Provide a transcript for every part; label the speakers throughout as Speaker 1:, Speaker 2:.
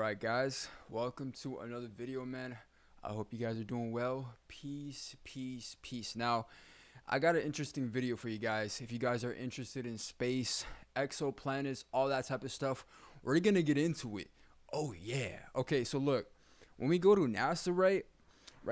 Speaker 1: Alright guys, welcome to another video, man. I hope you guys are doing well. Peace, peace, peace. Now, I got an interesting video for you guys. If you guys are interested in space, exoplanets, all that type of stuff, we're gonna get into it. Oh yeah. Okay, so look, when we go to NASA, right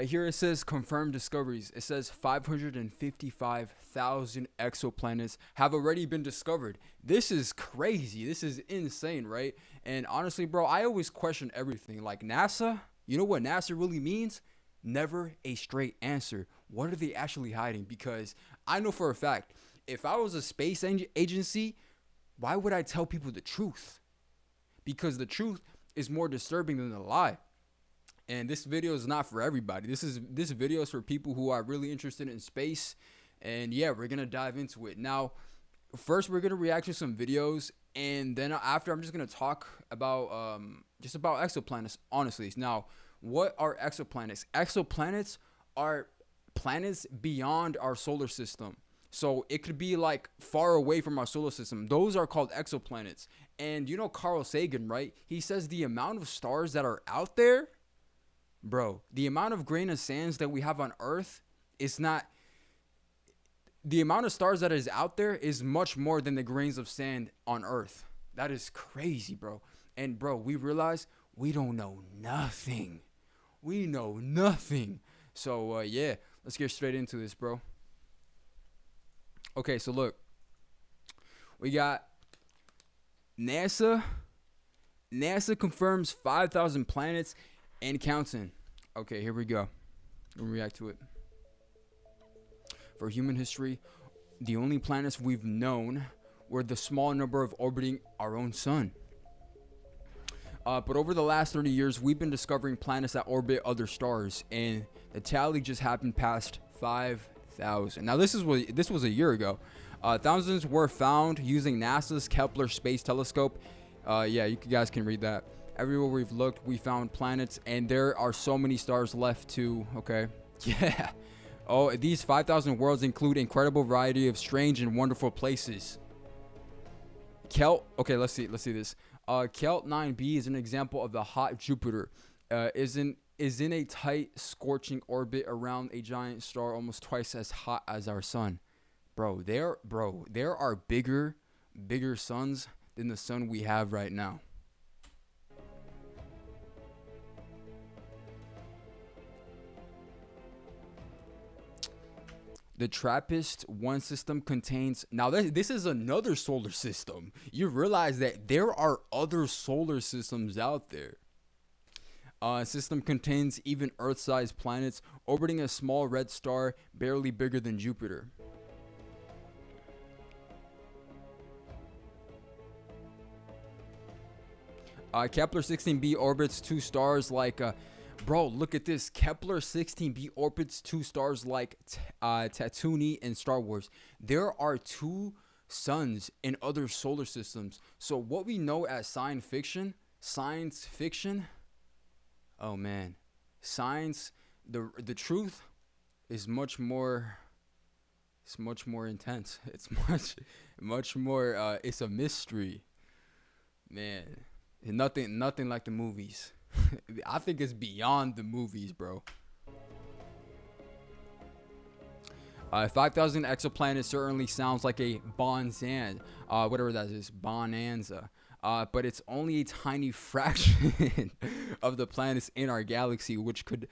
Speaker 1: here it says confirmed discoveries. It says 555,000 exoplanets have already been discovered. This is crazy. This is insane, right? And honestly, bro, I always question everything. Like NASA, you know what NASA really means? Never a straight answer. What are they actually hiding? Because I know for a fact, if I was a space agency, why would I tell people the truth? Because the truth is more disturbing than the lie. And this video is not for everybody. This video is for people who are really interested in space. And yeah, we're gonna dive into it. Now, first we're gonna react to some videos, and then after I'm just gonna talk about just about exoplanets, honestly. Now, what are exoplanets? Exoplanets are planets beyond our solar system. So it could be like far away from our solar system. Those are called exoplanets. And you know Carl Sagan, right? He says the amount of stars that are out there, bro, the amount of grain of sands that we have on Earth is not, the amount of stars that is out there is much more than the grains of sand on Earth. That is crazy, bro. And bro, we realize we don't know nothing. We know nothing. So yeah, let's get straight into this, bro. Okay, so look, we got NASA. NASA confirms 5,000 planets and counting. Okay, here we go. We'll react to it. For human history, the only planets we've known were the small number of orbiting our own sun. But over the last 30 years, we've been discovering planets that orbit other stars, and the tally just happened past 5,000. Now, this was a year ago. Thousands were found using NASA's Kepler Space Telescope. Yeah, you guys can read that. Everywhere we've looked, we found planets, and there are so many stars left too. Okay, yeah. Oh, these 5,000 worlds include incredible variety of strange and wonderful places. Okay, let's see this. Kelt 9b is an example of the hot Jupiter. Is in a tight, scorching orbit around a giant star almost twice as hot as our sun. Bro, there are bigger suns than the sun we have right now. The TRAPPIST-1 system contains, now this is another solar system. You realize that there are other solar systems out there. System contains even Earth-sized planets orbiting a small red star barely bigger than Jupiter. Kepler 16b orbits two stars like bro, look at this. Kepler 16b orbits two stars like Tatooine in Star Wars. There are two suns in other solar systems. So what we know as science fiction, oh man, science, the truth is much more. It's much more intense. It's much more. It's a mystery, man. Nothing like the movies. I think it's beyond the movies, bro. 5,000 exoplanets certainly sounds like a bonanza, whatever that is, bonanza. But it's only a tiny fraction of the planets in our galaxy, which could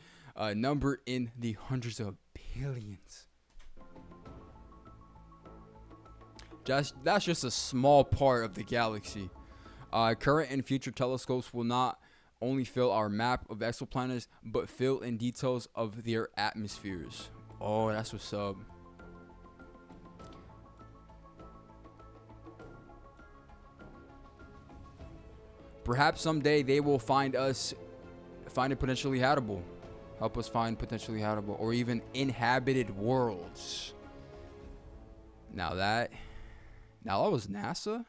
Speaker 1: number in the hundreds of billions. That's just a small part of the galaxy. Current and future telescopes will not only fill our map of exoplanets, but fill in details of their atmospheres. Oh, that's what's up. Perhaps someday they will find it potentially habitable. Help us find potentially habitable or even inhabited worlds. Now that was NASA?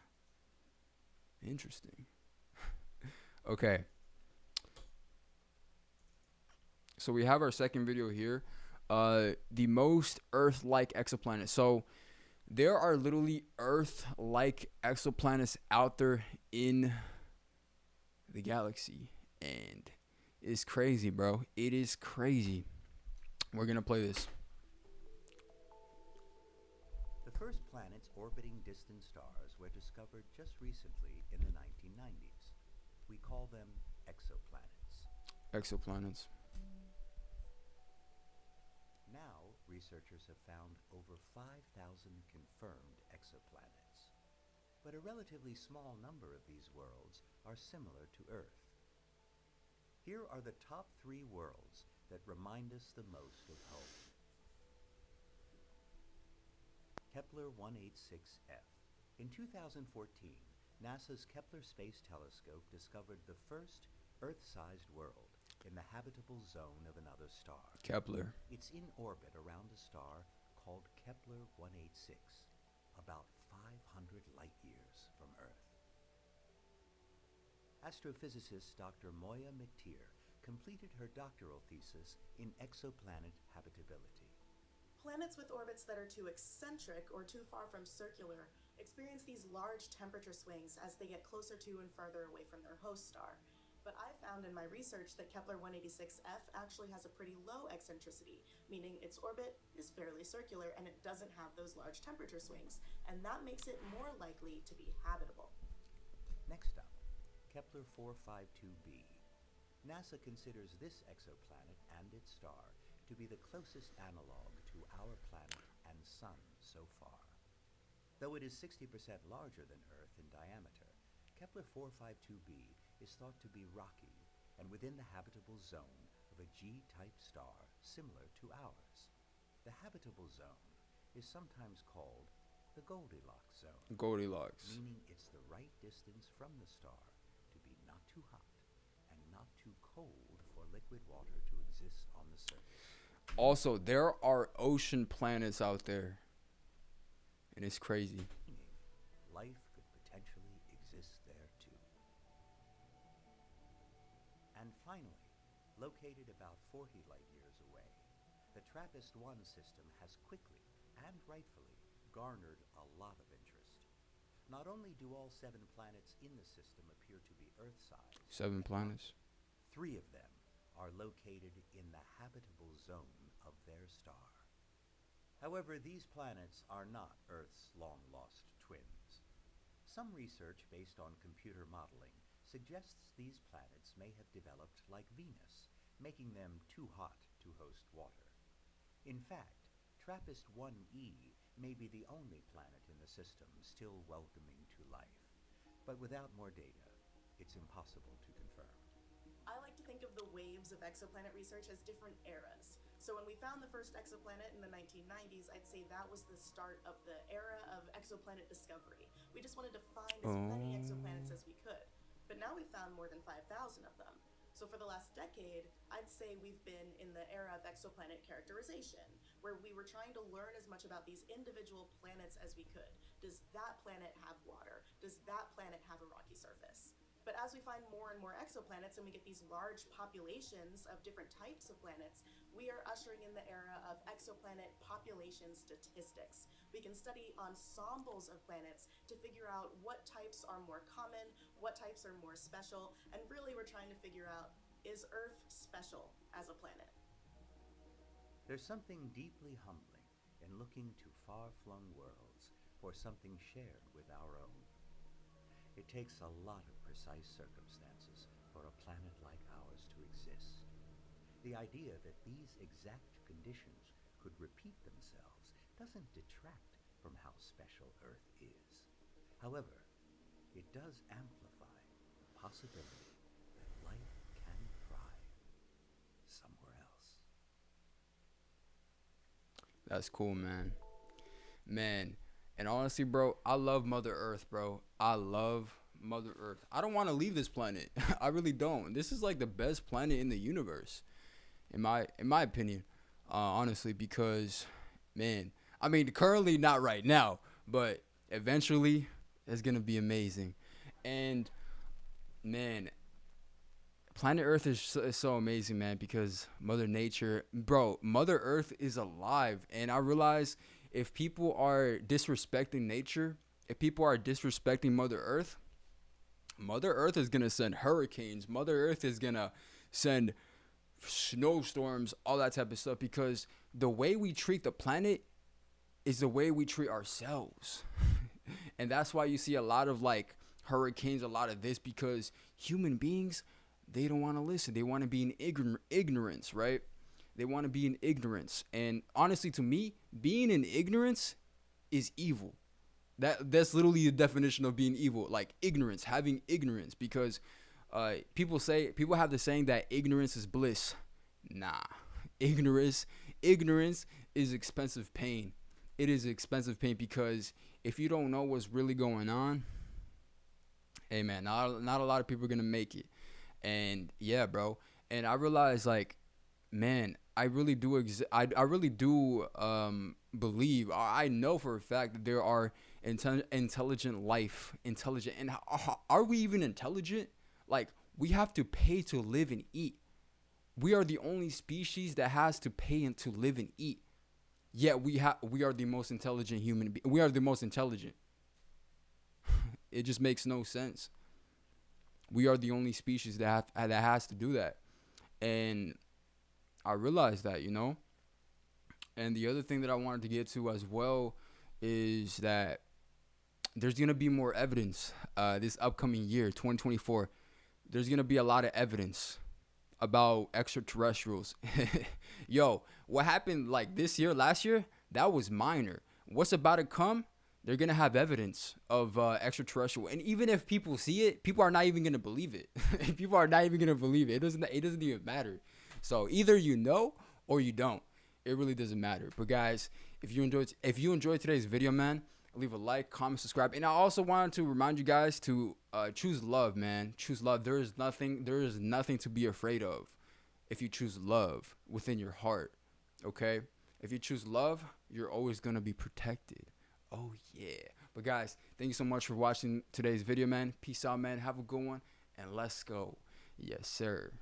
Speaker 1: Interesting. Okay. So we have our second video here. The most Earth-like exoplanets. So there are literally Earth-like exoplanets out there in the galaxy. And it's crazy, bro. It is crazy. We're gonna play this.
Speaker 2: The first planets orbiting distant stars were discovered just recently in the 1990s. We call them exoplanets.
Speaker 1: Exoplanets.
Speaker 2: Now, researchers have found over 5,000 confirmed exoplanets. But a relatively small number of these worlds are similar to Earth. Here are the top 3 worlds that remind us the most of home. Kepler 186f. In 2014, NASA's Kepler Space Telescope discovered the first Earth-sized world in the habitable zone of another star.
Speaker 1: Kepler.
Speaker 2: It's in orbit around a star called Kepler 186, about 500 light years from Earth. Astrophysicist Dr. Moya McTeer completed her doctoral thesis in exoplanet habitability.
Speaker 3: Planets with orbits that are too eccentric or too far from circular experience these large temperature swings as they get closer to and farther away from their host star. But I found in my research that Kepler 186f actually has a pretty low eccentricity, meaning its orbit is fairly circular and it doesn't have those large temperature swings, and that makes it more likely to be habitable.
Speaker 2: Next up, Kepler 452b. NASA considers this exoplanet and its star to be the closest analog to our planet and Sun so far. Though it is 60% larger than Earth in diameter, Kepler 452b is thought to be rocky and within the habitable zone of a G-type star similar to ours. The habitable zone is sometimes called the Goldilocks zone.
Speaker 1: Goldilocks.
Speaker 2: Meaning it's the right distance from the star to be not too hot and not too cold for liquid water to exist on the surface.
Speaker 1: Also, there are ocean planets out there. And it's crazy.
Speaker 2: Meaning life could potentially exist there too. And finally, located about 40 light years away, the TRAPPIST-1 system has quickly and rightfully garnered a lot of interest. Not only do all 7 planets in the system appear to be Earth-sized,
Speaker 1: 7 planets.
Speaker 2: 3 of them are located in the habitable zone of their star. However, these planets are not Earth's long-lost twins. Some research based on computer modeling suggests these planets may have developed like Venus, making them too hot to host water. In fact, TRAPPIST-1e may be the only planet in the system still welcoming to life. But without more data, it's impossible to confirm.
Speaker 3: I like to think of the waves of exoplanet research as different eras. So when we found the first exoplanet in the 1990s, I'd say that was the start of the era of exoplanet discovery. We just wanted to find as many exoplanets as we could. But now we've found more than 5,000 of them. So for the last decade, I'd say we've been in the era of exoplanet characterization, where we were trying to learn as much about these individual planets as we could. Does that planet have water? Does that planet have a rocky surface? But as we find more and more exoplanets and we get these large populations of different types of planets, we are ushering in the era of exoplanet population statistics. We can study ensembles of planets to figure out what types are more common, what types are more special, and really we're trying to figure out, is Earth special as a planet?
Speaker 2: There's something deeply humbling in looking to far-flung worlds for something shared with our own. It takes a lot of precise circumstances for a planet like ours to exist. The idea that these exact conditions could repeat themselves doesn't detract from how special Earth is. However, it does amplify the possibility that life can thrive somewhere else.
Speaker 1: That's cool, man. Man. And honestly, bro, I love Mother Earth, bro. I love Mother Earth. I don't want to leave this planet. I really don't. This is like the best planet in the universe, in my opinion, honestly, because, man, I mean, currently not right now, but eventually it's going to be amazing. And, man, planet Earth is so amazing, man, because Mother Nature, bro, Mother Earth is alive. And I realize if people are disrespecting nature, if people are disrespecting Mother Earth, Mother Earth is gonna send hurricanes. Mother Earth is gonna send snowstorms, all that type of stuff, because the way we treat the planet is the way we treat ourselves. And that's why you see a lot of like hurricanes, a lot of this, because human beings, they don't want to listen. They want to be in ignorance, right? They want to be in ignorance. And honestly, to me, being in ignorance is evil. That's literally the definition of being evil, like ignorance, having ignorance, because people have the saying that ignorance is bliss. Nah, ignorance is expensive pain. It is expensive pain, because if you don't know what's really going on, hey man, not a lot of people are gonna make it. And yeah, bro. And I realize, like, man, I really do believe, I know for a fact that there are intelligent life, and are we even intelligent? Like, we have to pay to live and eat. We are the only species that has to pay and to live and eat. Yet we are the most intelligent we are the most intelligent. It just makes no sense. We are the only species that has to do that. And I realized that, And the other thing that I wanted to get to as well is that there's going to be more evidence this upcoming year, 2024. There's going to be a lot of evidence about extraterrestrials. Yo, what happened like this year, last year, that was minor. What's about to come, they're going to have evidence of extraterrestrial. And even if people see it, people are not even going to believe it. People are not even going to believe it. It doesn't even matter. So either you know or you don't. It really doesn't matter. But guys, if you enjoyed today's video, man, leave a like, comment, subscribe. And I also wanted to remind you guys to choose love, man. Choose love. There is nothing to be afraid of if you choose love within your heart. Okay? If you choose love, you're always going to be protected. Oh yeah. But guys, thank you so much for watching today's video, man. Peace out, man. Have a good one, and let's go. Yes, sir.